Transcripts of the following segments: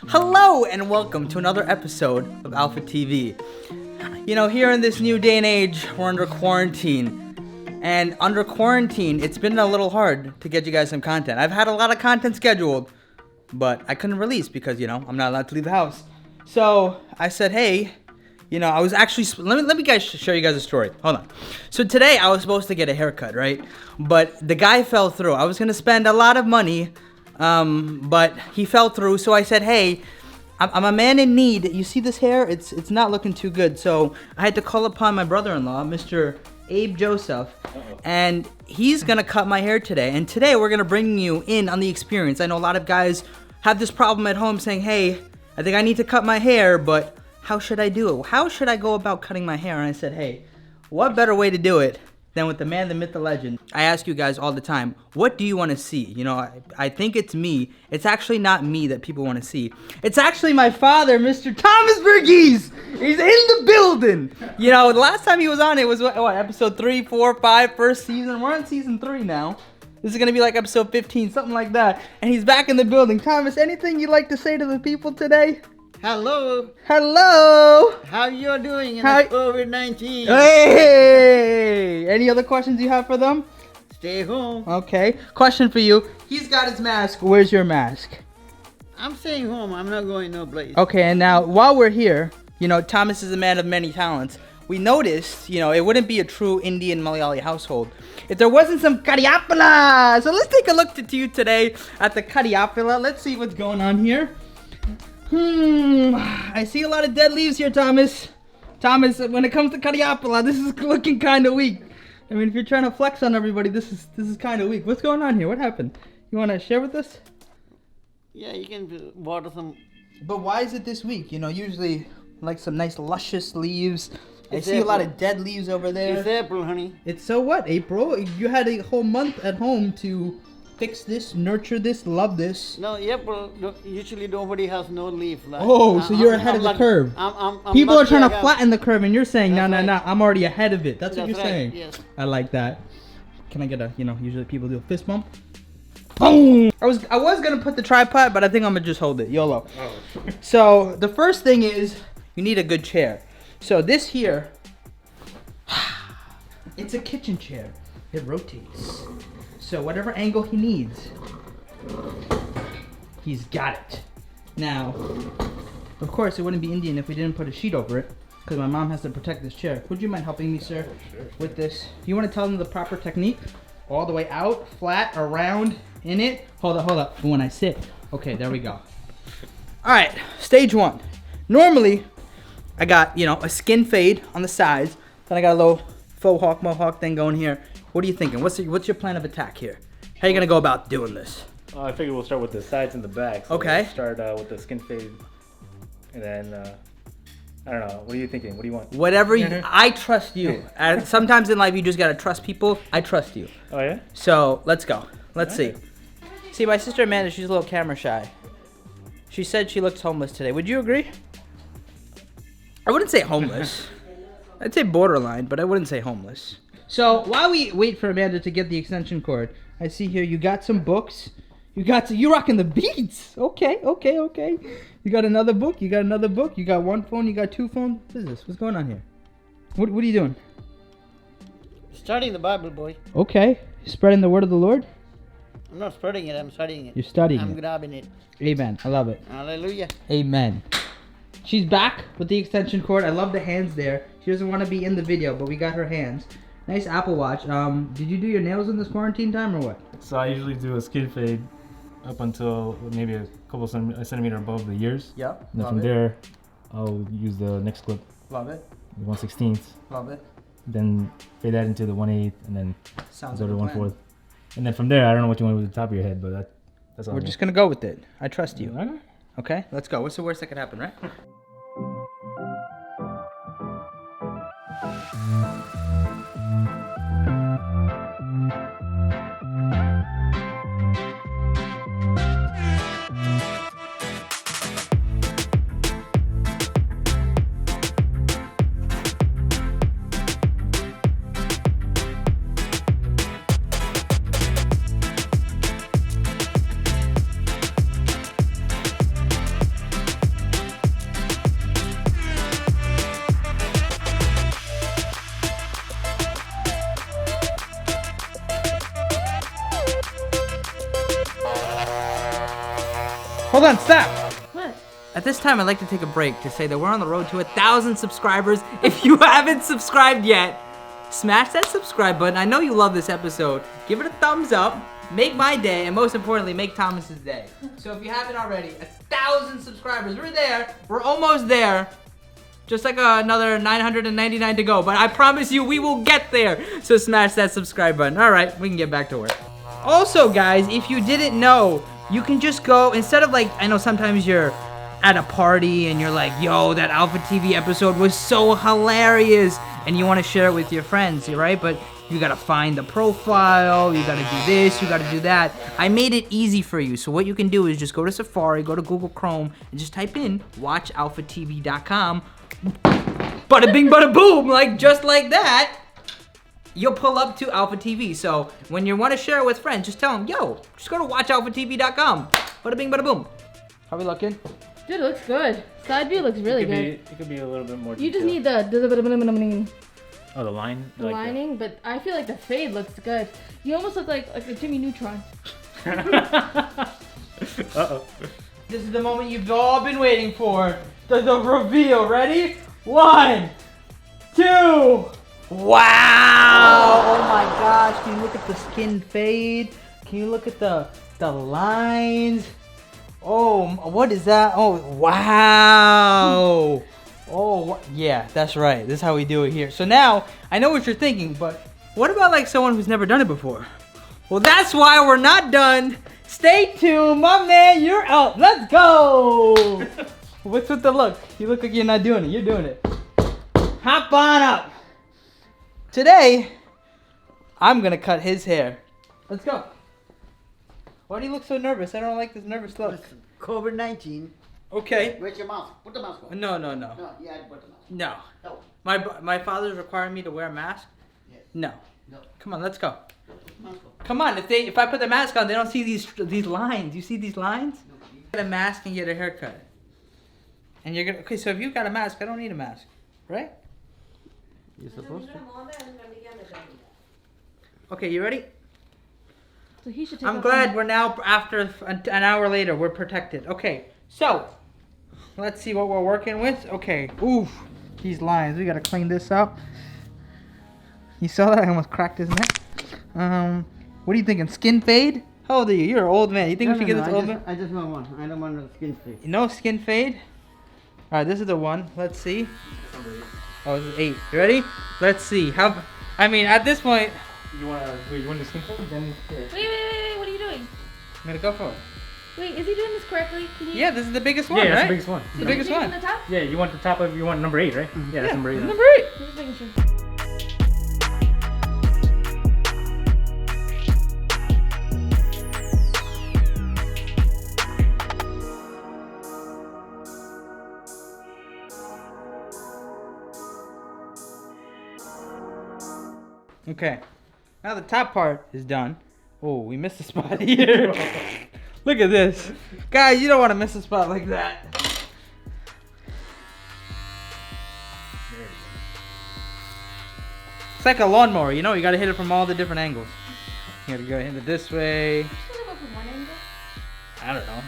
Hello and welcome to another episode of Alpha TV. You know, here in this new day and age, we're under quarantine. And under quarantine, it's been a little hard to get you guys some content. I've had a lot of content scheduled, but I couldn't release because, you know, I'm not allowed to leave the house. So I said, hey, you know, I was actually, let me guys show you guys a story. Hold on. So today I was supposed to get a haircut, right? But the guy fell through. I was going to spend a lot of money, but he fell through. So I said, hey, I'm a man in need. You see this hair? It's not looking too good. So I had to call upon my brother-in-law, Mr. Abe Joseph, and he's going to cut my hair today. And today we're going to bring you in on the experience. I know a lot of guys have this problem at home saying, hey, I think I need to cut my hair, but how should I do it? How should I go about cutting my hair? And I said, hey, what better way to do it than with the man, the myth, the legend? I ask you guys all the time, what do you want to see? You know, I think it's me. It's actually not me that people want to see. It's actually my father, Mr. Thomas Verghese. He's in the building. You know, the last time he was on, it was what episode 3, 4, 5, first season. We're on season 3 now. This is going to be like episode 15, something like that. And he's back in the building. Thomas, anything you'd like to say to the people today? Hello. Hello. How you doing in COVID-19? Hey. Any other questions you have for them? Stay home. Okay. Question for you. He's got his mask. Where's your mask? I'm staying home. I'm not going no place. Okay, and now while we're here, you know, Thomas is a man of many talents. We noticed, you know, it wouldn't be a true Indian Malayali household if there wasn't some Kadiapala. So let's take a look to you today at the Kadiapala. Let's see what's going on here. I see a lot of dead leaves here, Thomas. Thomas, when it comes to Kadiapala, this is looking kind of weak. I mean, if you're trying to flex on everybody, this is kind of weak. What's going on here? What happened? You want to share with us? Yeah, you can water some. But why is it this week? You know, usually like some nice luscious leaves. I It's see a lot April. of dead leaves over there. It's April, honey. It's so what, April? You had a whole month at home to fix this, nurture this, love this. No, April, usually nobody has no leaf. Like, Oh, so you're ahead of the curve. I'm People are lucky trying I to got- flatten the curve, and you're saying, no, That's no, right. no, I'm already ahead of it. That's what That's you're right, saying. yes. I like that. Can I get a, you know, usually people do a fist bump. Boom! I was gonna put the tripod, but I think I'm gonna just hold it. YOLO. Oh. So the first thing is you need a good chair. So this here, it's a kitchen chair. It rotates. So whatever angle he needs, he's got it. Now, of course, it wouldn't be Indian if we didn't put a sheet over it, because my mom has to protect this chair. Would you mind helping me, sir, with this? You want to tell them the proper technique? All the way out, flat, around, in it. Hold up. When I sit. Okay, there we go. All right, stage 1. Normally, I got, you know, a skin fade on the sides. Then I got a little faux hawk, mohawk thing going here. What are you thinking? What's your plan of attack here? How are you going to go about doing this? I figure we'll start with the sides and the back. So Okay. We'll start with the skin fade, and then I don't know. What are you thinking? What do you want? Whatever you, I trust you. And sometimes in life you just gotta trust people. I trust you. Oh yeah. So let's go. Let's see. See, my sister Amanda, she's a little camera shy. She said she looks homeless today. Would you agree? I wouldn't say homeless. I'd say borderline, but I wouldn't say homeless. So while we wait for Amanda to get the extension cord, I see here you got some books. You rocking the beats. Okay. You got another book. You got one phone. You got 2 phones. What is this? What's going on here? What are you doing? Studying the Bible, boy. Okay. Spreading the word of the Lord? I'm not spreading it. I'm studying it. You're studying I'm it. grabbing it. Amen. I love it. Hallelujah. Amen. She's back with the extension cord. I love the hands there. She doesn't want to be in the video, but we got her hands. Nice Apple Watch. Did you do your nails in this quarantine time or what? So I usually do a skin fade up until maybe a couple centimeter above the ears. Yep. And then from there, I'll use the next clip, Love it. the 1/16. Love it. Then fade that into the 1/8, and then Sounds go like to a plan. 1/4. And then from there, I don't know what you want with the top of your head, but that's all. We're just gonna go with it. I trust you. Okay. Okay, let's go. What's the worst that could happen, right? Hold on, stop. What? At this time, I'd like to take a break to say that we're on the road to 1,000 subscribers. If you haven't subscribed yet, smash that subscribe button. I know you love this episode. Give it a thumbs up. Make my day, and most importantly, make Thomas's day. So if you haven't already, 1,000 subscribers. We're there. We're almost there. Just like another 999 to go. But I promise you, we will get there. So smash that subscribe button. All right, we can get back to work. Also, guys, if you didn't know, you can just go, instead of like, I know sometimes you're at a party and you're like, yo, that Alpha TV episode was so hilarious. And you want to share it with your friends, right? But you gotta find the profile, you gotta do this, you gotta do that. I made it easy for you. So what you can do is just go to Safari, go to Google Chrome, and just type in watchalphatv.com. Bada bing, bada boom, like just like that. You'll pull up to Alpha TV. So when you want to share it with friends, just tell them, yo, just go to watchalphatv.com. Bada bing, bada boom. How we looking? Dude, it looks good. Side view looks really good. It could be a little bit more. You just detailed. need the Oh, the line. the lining, but I feel like the fade looks good. You almost look like a Jimmy Neutron. Uh-oh. This is the moment you've all been waiting for. The reveal. Ready? 1, 2. Wow! Oh my gosh! Can you look at the skin fade? Can you look at the lines? Oh, what is that? Oh, wow! Oh, yeah, that's right. This is how we do it here. So now, I know what you're thinking, but what about like someone who's never done it before? Well, that's why we're not done. Stay tuned, my man. You're out. Let's go. What's with the look? You look like you're not doing it. You're doing it. Hop on up. Today, I'm gonna cut his hair. Let's go. Why do you look so nervous? I don't like this nervous look. COVID-19. Okay. Where's your mask? Put the mask on. No. No, you had to put the mask on. No. No. My father's requiring me to wear a mask. Yes. No. No. Come on, let's go. Mask on. Come on. If I put the mask on, they don't see these lines. You see these lines? No. Get a mask and get a haircut. And you're gonna. Okay, so if you got a mask, I don't need a mask, right? You're supposed to. Okay, you ready? So he should take I'm off glad the- we're now, after an hour later, we're protected. Okay, so let's see what we're working with. Okay, oof, these lines. We gotta clean this up. You saw that? I almost cracked his neck. What are you thinking? Skin fade? How old are you? You're an old man. You think we should get this old man? I just want one. I don't want no skin fade. No skin fade? All right, this is the one. Let's see. Oh, this is 8. You ready? Let's see. I mean, at this point, You want the skin fade? Then Wait, what are you doing? I'm gonna go for it. Wait, is he doing this correctly? Can you... Yeah, this is the biggest one, yeah, that's right? the biggest one. The biggest Can you one. from the top? Yeah, you want the top of you want number 8, right? Yeah, that's number 8. Number 8. I'm just making sure. Okay. Now the top part is done. Oh, we missed a spot here. Look at this. Guys, you don't want to miss a spot like that. It's like a lawnmower, you know? You got to hit it from all the different angles. You got to go hit it this way. Should I go from one angle? I don't know.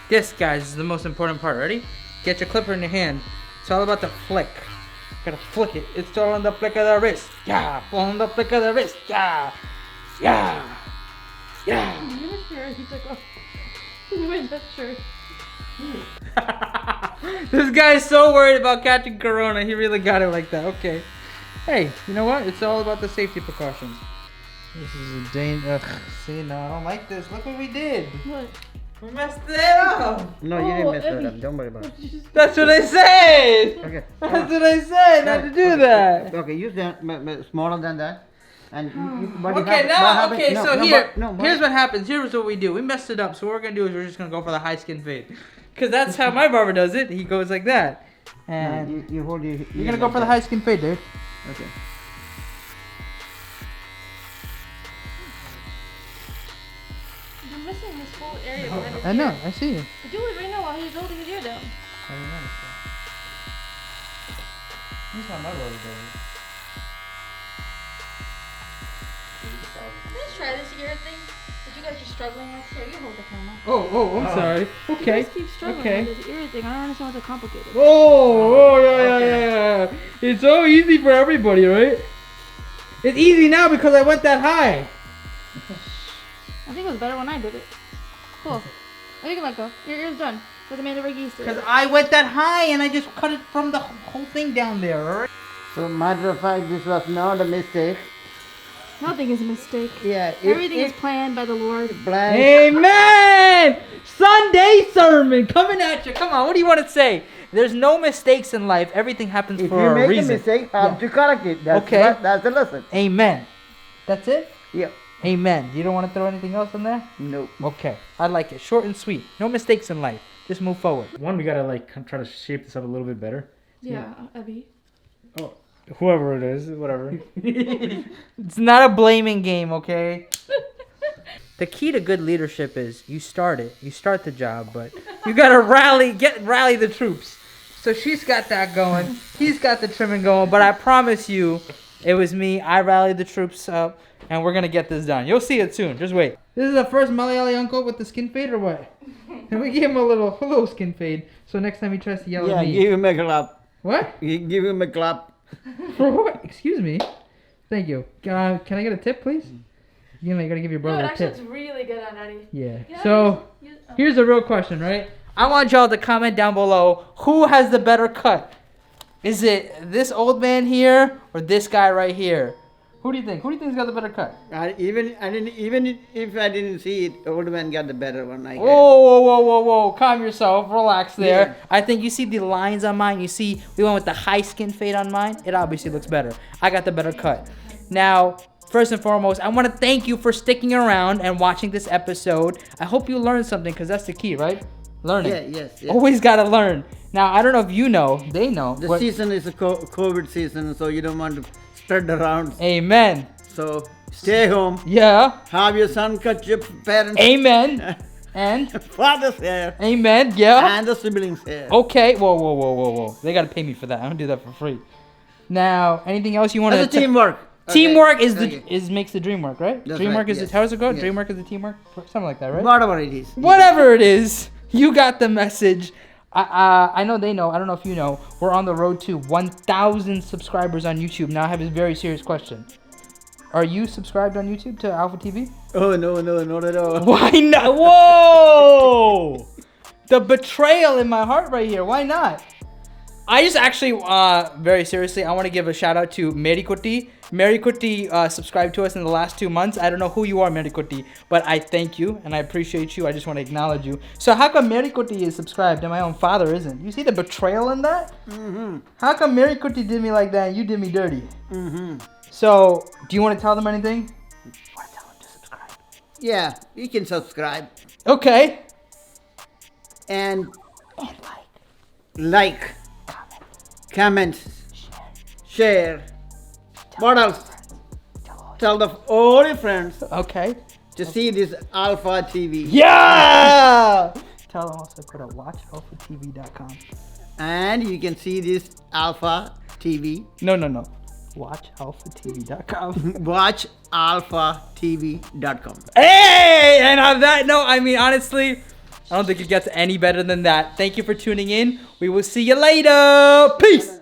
This, guys, is the most important part. Ready? Get your clipper in your hand. It's all about the flick. Gotta flick it. It's all on the flick of the wrist. Yeah. On the flick of the wrist. Yeah. Yeah. Yeah. You were sure. He took off. You made that shirt. This guy's so worried about catching corona. He really got it like that. Okay. Hey, you know what? It's all about the safety precautions. This is a danger. See, no, I don't like this. Look what we did. What? We messed it up. No, you Oh, didn't mess that Evie. up. Don't worry about it. That's what I said. Okay. That's what I said. Not to do that. Okay, use that smaller than that. And what Okay, happened- now, what happened- okay, no, so no, here, but- no, but- here's what happens. Here's what we do. We messed it up, so what we're gonna do is we're just gonna go for the high skin fade, cause that's how my barber does it. He goes like that, No, and you hold your. you're gonna go for the high skin fade, dude. Okay. You're missing this whole area behind his I know. ear. I see you. Do it right now while he's holding his ear down. I don't know. Here's how my barber does it. Let's try this ear thing. Did you guys are struggling with here, you hold the camera. Oh, I'm sorry. You Okay. guys keep struggling Okay. with this ear thing. I don't understand what's so complicated. Oh, yeah. It's so easy for everybody, right? It's easy now because I went that high. I think it was better when I did it. Cool. Oh, you can let go. Your ear's done. So the man that Geese did. Because I went that high and I just cut it from the whole thing down there, alright? So matter of fact, this was not a mistake. Nothing is a mistake. Yeah. Everything is planned by the Lord. Blank. Amen! Sunday sermon coming at you. Come on, what do you want to say? There's no mistakes in life. Everything happens If for you a make reason. a mistake, have to correct it. That's Okay. That's the lesson. Amen. That's it? Yeah. Amen. You don't want to throw anything else in there? No. Okay. I like it. Short and sweet. No mistakes in life. Just move forward. One, we gotta like try to shape this up a little bit better. Yeah, Abby. Oh, whoever it is, whatever. It's not a blaming game, okay? The key to good leadership is you start it. You start the job, but you gotta rally the troops. So she's got that going. He's got the trimming going, but I promise you, it was me. I rallied the troops up, and we're gonna get this done. You'll see it soon. Just wait. This is the first Malayali uncle with the skin fade, or what? And we gave him a little skin fade. So next time he tries to yell Yeah, at me, give him a clap. what? Give him a clap. For what? Excuse me. Thank you. Can I get a tip, please? You gotta give your No, brother it a actually tip. looks really good on Eddie. Yeah. Yeah, So here's a real question, right? I want y'all to comment down below who has the better cut. Is it this old man here or this guy right here? Who do you think? Who do you think's got the better cut? Even if I didn't see it, old man got the better one. I guess. Whoa. Calm yourself. Relax there. Yeah. I think you see the lines on mine. You see we went with the high skin fade on mine. It obviously looks better. I got the better cut. Now, first and foremost, I want to thank you for sticking around and watching this episode. I hope you learned something because that's the key, right? Learning. Yeah, yes. Always got to learn. Now, I don't know if you know. They know. The but- season is a COVID season, so you don't want to spread around. Amen. So stay home. Yeah. Have your son cut your parents' Amen. And? father's hair Amen. Yeah. and the siblings' hair. Okay. Whoa. They got to pay me for that. I don't do that for free. Now, anything else you want That's to... a teamwork. Teamwork Okay, is the okay. is makes the dream work, right? That's Dreamwork right, is yes. how does it go? Yes. Dreamwork is the teamwork, something like that, right? Whatever it is. Whatever it is, you got the message. I know they know. I don't know if you know. We're on the road to 1,000 subscribers on YouTube. Now I have a very serious question. Are you subscribed on YouTube to Alpha TV? Oh no, not at all. Why not? Whoa! The betrayal in my heart right here. Why not? I just actually, very seriously, I want to give a shout out to Merikutti. Merikutti subscribed to us in the last 2 months. I don't know who you are, Merikutti, but I thank you and I appreciate you. I just want to acknowledge you. So how come Merikutti is subscribed and my own father isn't? You see the betrayal in that? Mm-hmm. How come Merikutti did me like that and you did me dirty? Mm-hmm. So, do you want to tell them anything? You want to tell them to subscribe? Yeah, you can subscribe Okay. and like, comment, share. What else? Tell all your friends Okay. to see this Alpha TV. Yeah! Tell them also go to watchalphatv.com. And you can see this Alpha TV. No. Watchalphatv.com. WatchAlphaTV.com. Hey! And on that note, I mean, honestly, I don't think it gets any better than that. Thank you for tuning in. We will see you later. Peace!